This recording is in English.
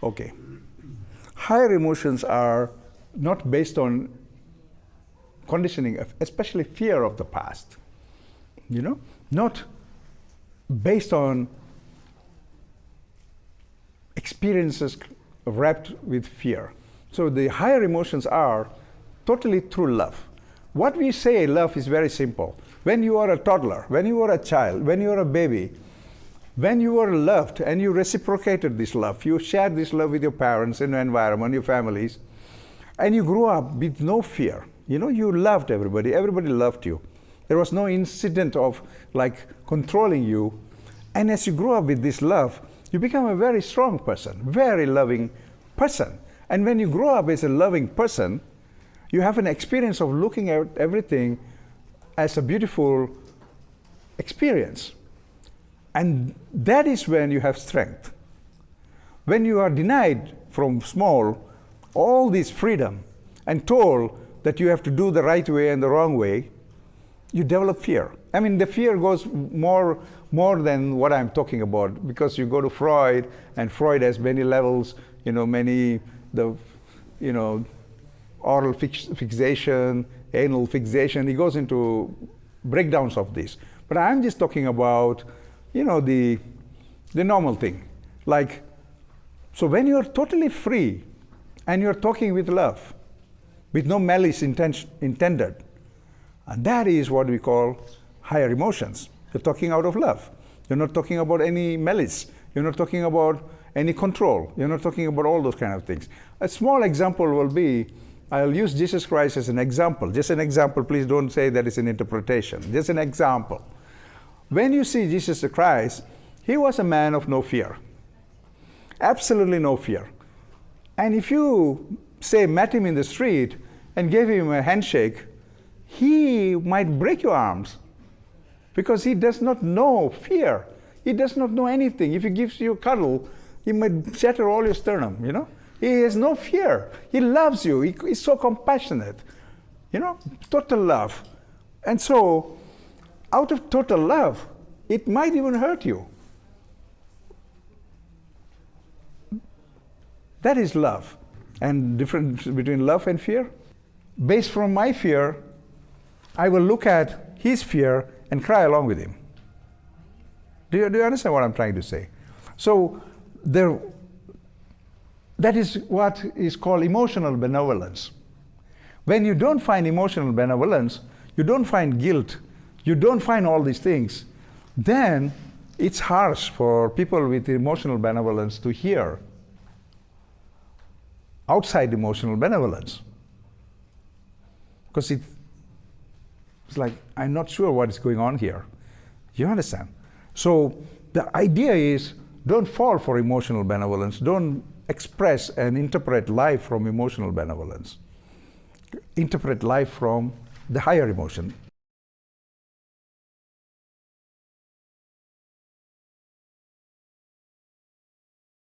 Okay. Higher emotions are not based on conditioning, especially fear of the past. Not based on experiences wrapped with fear. So the higher emotions are totally through love. What we say love is very simple. When you are a toddler, when you are a child, when you are a baby, when you are loved and you reciprocated this love, you shared this love with your parents and your environment, your families, and you grew up with no fear. You loved everybody. Everybody loved you. There was no incident of controlling you. And as you grow up with this love, you become a very strong person, very loving person. And when you grow up as a loving person, you have an experience of looking at everything as a beautiful experience. And that is when you have strength. When you are denied from small all this freedom and told that you have to do the right way and the wrong way, you develop fear. I mean, the fear goes more than what I'm talking about, because you go to Freud, and Freud has many levels, oral fixation, anal fixation. He goes into breakdowns of this. But I'm just talking about, the normal thing. So when you're totally free and you're talking with love, with no malice intended, and that is what we call higher emotions. You're talking out of love. You're not talking about any malice. You're not talking about any control. You're not talking about all those kind of things. A small example will be, I'll use Jesus Christ as an example. Just an example. Please don't say that it's an interpretation. Just an example. When you see Jesus Christ, he was a man of no fear. Absolutely no fear. And if you, say, met him in the street and gave him a handshake, he might break your arms, because he does not know fear. He does not know anything. If he gives you a cuddle, he might shatter all your sternum, He has no fear. He loves you. He's so compassionate, total love. And so, out of total love, it might even hurt you. That is love. And difference between love and fear? Based from my fear, I will look at his fear and cry along with him. Do you understand what I'm trying to say? So that is what is called emotional benevolence. When you don't find emotional benevolence, you don't find guilt, you don't find all these things, then it's harsh for people with emotional benevolence to hear outside emotional benevolence. Because it's like, I'm not sure what is going on here. You understand? So the idea is, don't fall for emotional benevolence. Don't express and interpret life from emotional benevolence. Interpret life from the higher emotion.